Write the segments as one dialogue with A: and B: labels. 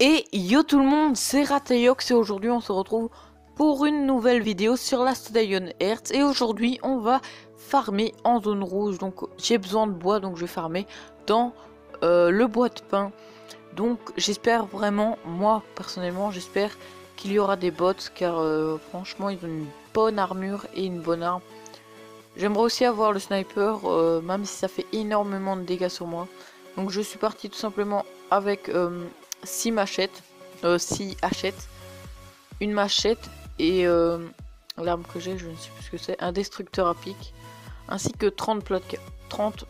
A: Et yo tout le monde, c'est Ratayox et aujourd'hui on se retrouve pour une nouvelle vidéo sur la Stadion Hertz. Et aujourd'hui on va farmer en zone rouge, donc j'ai besoin de bois, donc je vais farmer dans le bois de pin. Donc j'espère vraiment, moi personnellement j'espère qu'il y aura des bots, car franchement ils ont une bonne armure et une bonne arme. J'aimerais aussi avoir le sniper, même si ça fait énormément de dégâts sur moi. Donc je suis parti tout simplement avec 6 machettes, 6 hachettes, une machette et l'arme que j'ai, je ne sais plus ce que c'est, un destructeur à pic, ainsi que 30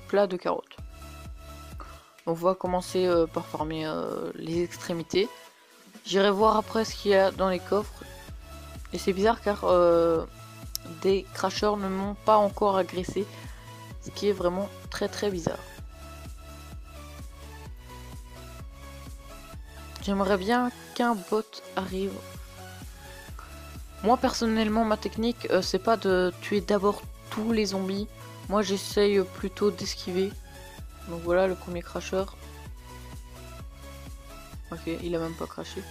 A: plats de carottes. On va commencer par farmer les extrémités. J'irai voir après ce qu'il y a dans les coffres. Et c'est bizarre car des crashers ne m'ont pas encore agressé, ce qui est vraiment très bizarre. J'aimerais bien qu'un bot arrive. Moi personnellement ma technique c'est pas de tuer d'abord tous les zombies. Moi j'essaye plutôt d'esquiver. Donc voilà le premier crasher. Ok, il a même pas craché.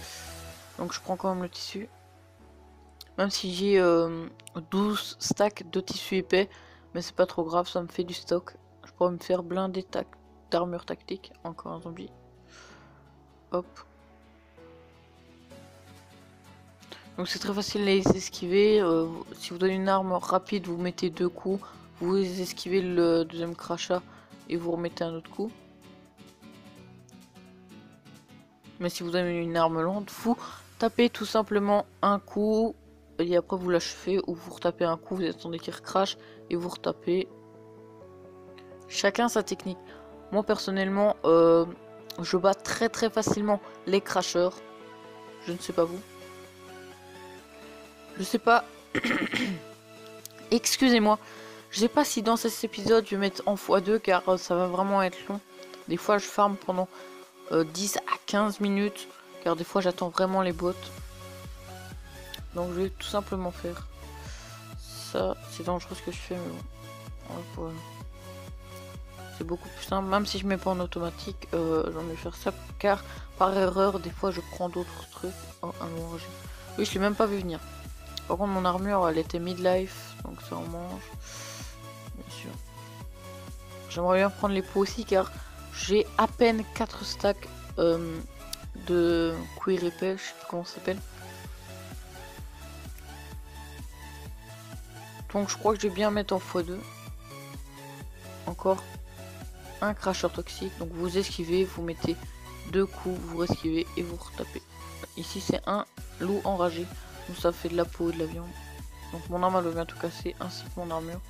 A: Donc je prends quand même le tissu. Même si j'ai 12 stacks de tissu épais. Mais c'est pas trop grave, ça me fait du stock. Je pourrais me faire blinder d'armure tactique. Encore un zombie. Hop. Donc c'est très facile à les esquiver. Si vous donnez une arme rapide, vous mettez 2 coups. Vous esquivez le deuxième crachat et vous remettez un autre coup. Mais si vous avez une arme lente, vous tapez tout simplement un coup. Et après vous l'achevez ou vous retapez un coup, vous attendez qu'il recrache et vous retapez. Chacun sa technique. Moi personnellement, je bats très facilement les crashers. Je ne sais pas vous. Je sais pas. Excusez-moi. Je sais pas si dans cet épisode je vais mettre en x2 car ça va vraiment être long. Des fois je farme pendant 10 à 15 minutes car des fois j'attends vraiment les bots. Donc je vais tout simplement faire ça. C'est dangereux ce que je fais mais bon. Voilà. C'est beaucoup plus simple. Même si je mets pas en automatique, j'en vais faire ça car par erreur des fois je prends d'autres trucs. Oh un orange. Oui je l'ai même pas vu venir. Par contre mon armure elle était midlife, donc ça en mange. Bien sûr. J'aimerais bien prendre les pots aussi car j'ai à peine 4 stacks de cuir épais, je sais plus comment ça s'appelle. Donc je crois que je vais bien mettre en x2. Encore un crasher toxique, donc vous esquivez, vous mettez 2 coups, vous esquivez et vous retapez. Ici c'est un loup enragé. Donc ça fait de la peau et de la viande. Donc mon arme elle vient tout casser ainsi que mon armure.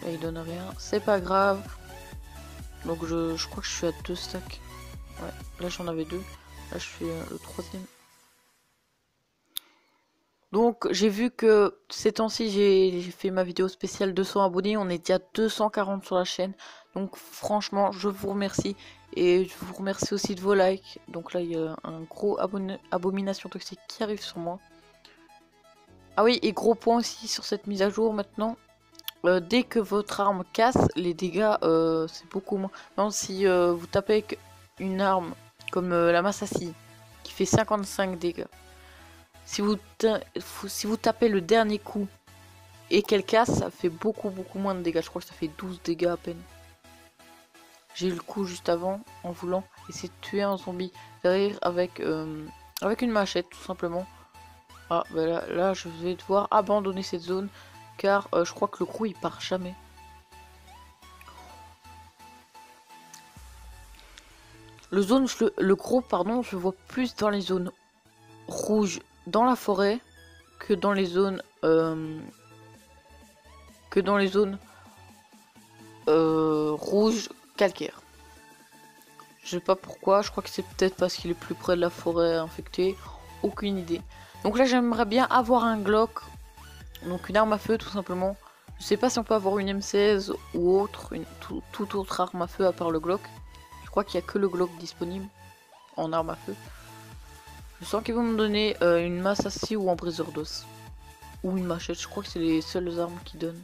A: Là il donne rien. C'est pas grave. Donc je crois que je suis à 2 stacks. Ouais, là j'en avais 2. Là je fais le troisième. Donc j'ai vu que ces temps-ci j'ai fait ma vidéo spéciale 200 abonnés. On est déjà 240 sur la chaîne. Donc franchement je vous remercie. Et je vous remercie aussi de vos likes. Donc là il y a un gros abomination toxique qui arrive sur moi. Ah oui, et gros point aussi sur cette mise à jour maintenant. Dès que votre arme casse, les dégâts c'est beaucoup moins. Non, si vous tapez avec une arme comme la Massassi qui fait 55 dégâts. Si vous tapez le dernier coup et qu'elle casse, ça fait beaucoup moins de dégâts. Je crois que ça fait 12 dégâts à peine. J'ai eu le coup juste avant en voulant essayer de tuer un zombie derrière avec une machette tout simplement. Ah bah là je vais devoir abandonner cette zone car je crois que le gros il part jamais. Le gros pardon, je le vois plus dans les zones rouges dans la forêt que dans les zones rouges calcaires. Je sais pas pourquoi, je crois que c'est peut-être parce qu'il est plus près de la forêt infectée, aucune idée. Donc là j'aimerais bien avoir un Glock, donc une arme à feu tout simplement. Je sais pas si on peut avoir une M16 ou autre, toute autre arme à feu à part le Glock. Je crois qu'il n'y a que le Glock disponible en arme à feu. Je sens qu'ils vont me donner une Massassi ou un briseur d'os. Ou une machette, je crois que c'est les seules armes qui donnent.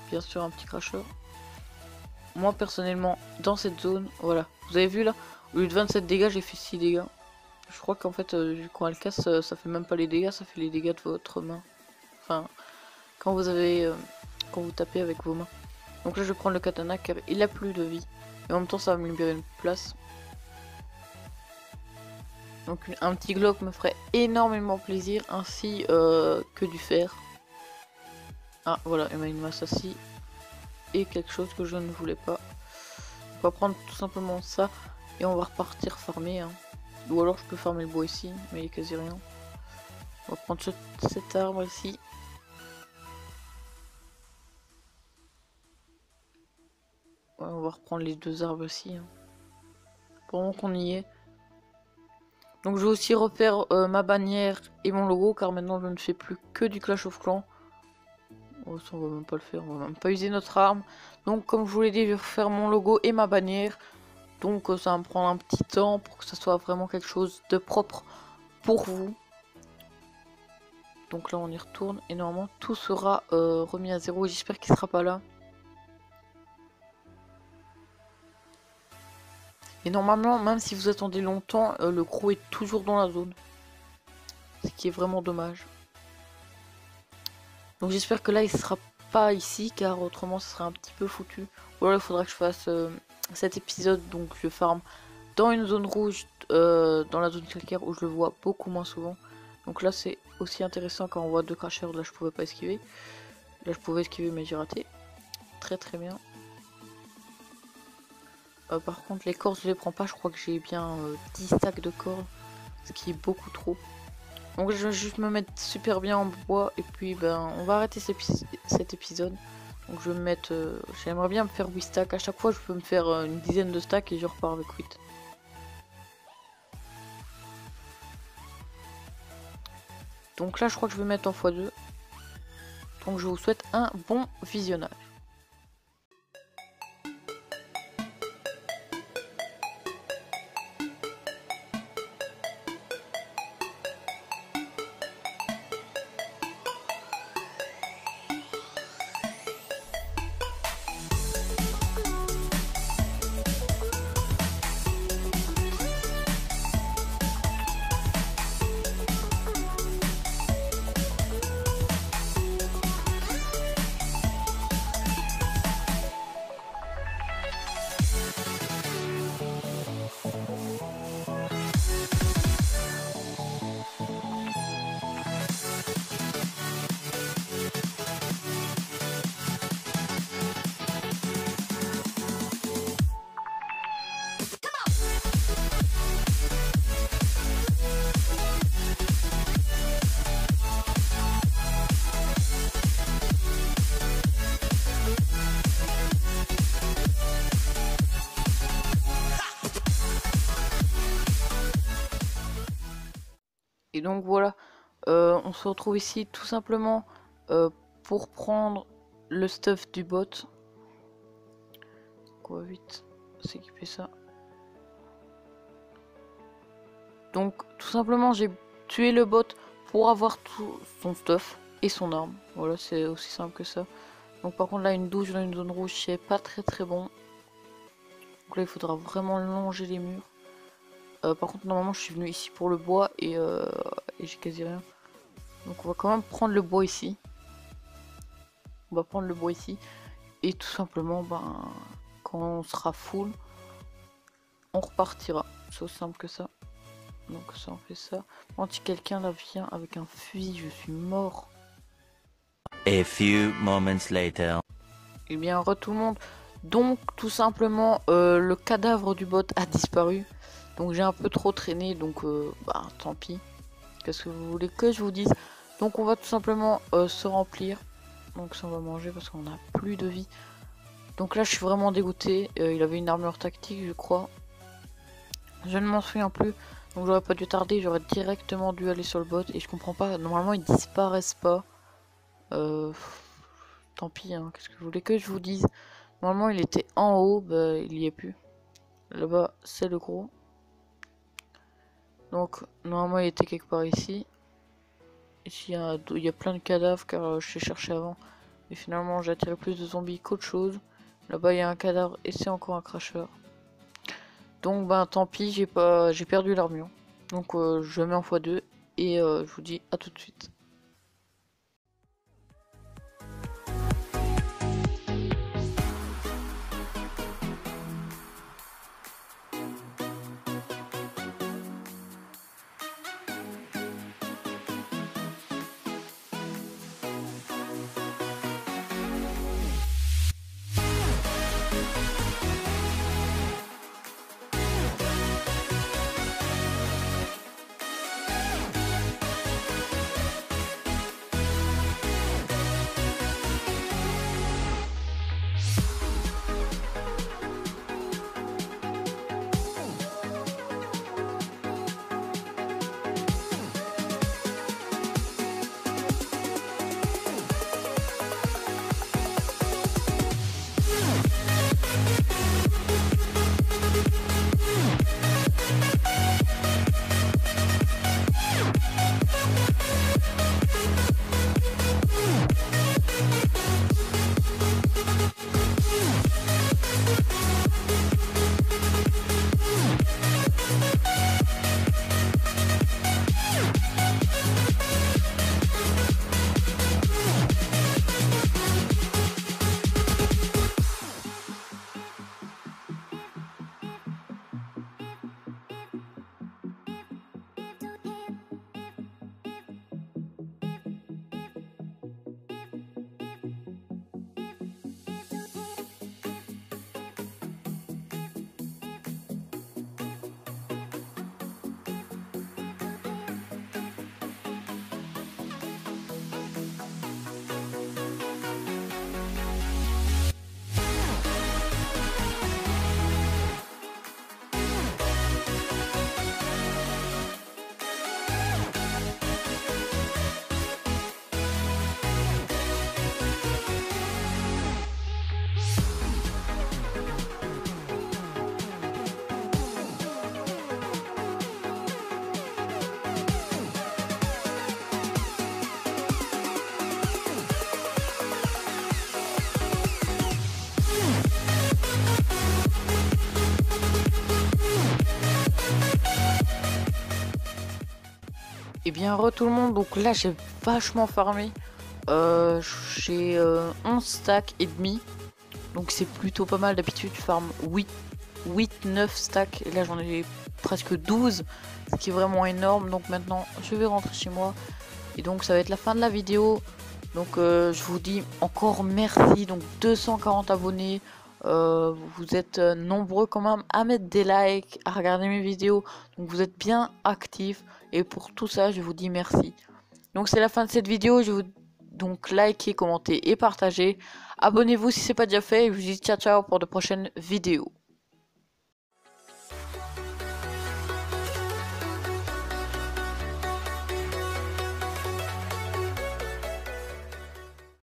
A: Bien sûr un petit cracheur. Moi personnellement dans cette zone, voilà, vous avez vu là, Au lieu de 27 dégâts, j'ai fait 6 dégâts. Je crois qu'en fait, quand elle casse, ça fait même pas les dégâts, ça fait les dégâts de votre main. Enfin, quand vous avez, quand vous tapez avec vos mains. Donc là, je vais prendre le katana car il a plus de vie. Et en même temps, ça va me libérer une place. Donc un petit Glock me ferait énormément plaisir, ainsi que du fer. Ah voilà, il m'a une masse assis. Et quelque chose que je ne voulais pas. On va prendre tout simplement ça et on va repartir farmer. Hein. Ou alors je peux farmer le bois ici, mais il n'y a quasi rien. On va prendre cet arbre ici. Ouais, on va reprendre les 2 arbres ici. Hein. Pendant qu'on y est. Donc je vais aussi refaire ma bannière et mon logo car maintenant je ne fais plus que du Clash of Clans. Oh, ça on va même pas le faire, on va même pas user notre arme. Donc comme je vous l'ai dit, je vais refaire mon logo et ma bannière. Donc ça va me prendre un petit temps pour que ça soit vraiment quelque chose de propre pour vous. Donc là on y retourne et normalement tout sera remis à zéro et j'espère qu'il sera pas là. Et normalement même si vous attendez longtemps, le gros est toujours dans la zone. Ce qui est vraiment dommage. Donc j'espère que là il sera pas ici car autrement ce serait un petit peu foutu. Ou alors il faudra que je fasse cet épisode, donc je farm dans une zone rouge, dans la zone calcaire où je le vois beaucoup moins souvent. Donc là c'est aussi intéressant quand on voit 2 crashers, là je pouvais pas esquiver. Là je pouvais esquiver mais j'ai raté. Très très bien. Par contre les cordes je les prends pas, je crois que j'ai bien 10 stacks de cordes. Ce qui est beaucoup trop. Donc je vais juste me mettre super bien en bois et puis ben on va arrêter cet épisode. Donc je vais me mettre, j'aimerais bien me faire 8 stacks, à chaque fois je peux me faire une dizaine de stacks et je repars avec 8. Donc là je crois que je vais mettre en x2. Donc je vous souhaite un bon visionnage. Et donc voilà, on se retrouve ici tout simplement pour prendre le stuff du bot. On va vite s'équiper ça. Donc tout simplement j'ai tué le bot pour avoir tout son stuff et son arme. Voilà, c'est aussi simple que ça. Donc par contre là une douche dans une zone rouge c'est pas très très bon. Donc là il faudra vraiment longer les murs. Par contre normalement je suis venu ici pour le bois et j'ai quasi rien. Donc on va quand même prendre le bois ici. On va prendre le bois ici. Et tout simplement ben quand on sera full, on repartira. C'est aussi simple que ça. Donc ça on fait ça. Quand quelqu'un là vient avec un fusil, je suis mort.
B: A few moments later.
A: Et bien re tout le monde. Donc tout simplement le cadavre du bot a disparu. Donc j'ai un peu trop traîné, donc bah tant pis. Qu'est-ce que vous voulez que je vous dise? Donc on va tout simplement se remplir. Donc ça on va manger parce qu'on a plus de vie. Donc là je suis vraiment dégoûté. Il avait une armure tactique je crois. Je ne m'en souviens plus. Donc j'aurais pas dû tarder, j'aurais directement dû aller sur le bot. Et je comprends pas, normalement ils disparaissent pas. Tant pis, hein. Qu'est-ce que vous voulez que je vous dise? Normalement il était en haut, bah il y est plus. Là-bas c'est le gros. Donc normalement il était quelque part ici. Ici il y a plein de cadavres car je l'ai cherché avant. Et finalement j'ai attiré plus de zombies qu'autre chose. Là-bas il y a un cadavre et c'est encore un crasheur. Donc ben tant pis, j'ai perdu l'armure. Donc je mets en x2 et je vous dis à tout de suite. Et bien re tout le monde, donc là j'ai vachement farmé. J'ai 11 stacks et demi. Donc c'est plutôt pas mal. D'habitude je farme 9 stacks. Et là j'en ai presque 12. Ce qui est vraiment énorme. Donc maintenant je vais rentrer chez moi. Et donc ça va être la fin de la vidéo. Donc je vous dis encore merci. Donc 240 abonnés. Vous êtes nombreux quand même à mettre des likes, à regarder mes vidéos. Donc vous êtes bien actifs. Et pour tout ça je vous dis merci. Donc c'est la fin de cette vidéo. Je vous donc likez, commentez et partagez. Abonnez-vous si ce n'est pas déjà fait. Et je vous dis ciao ciao pour de prochaines vidéos.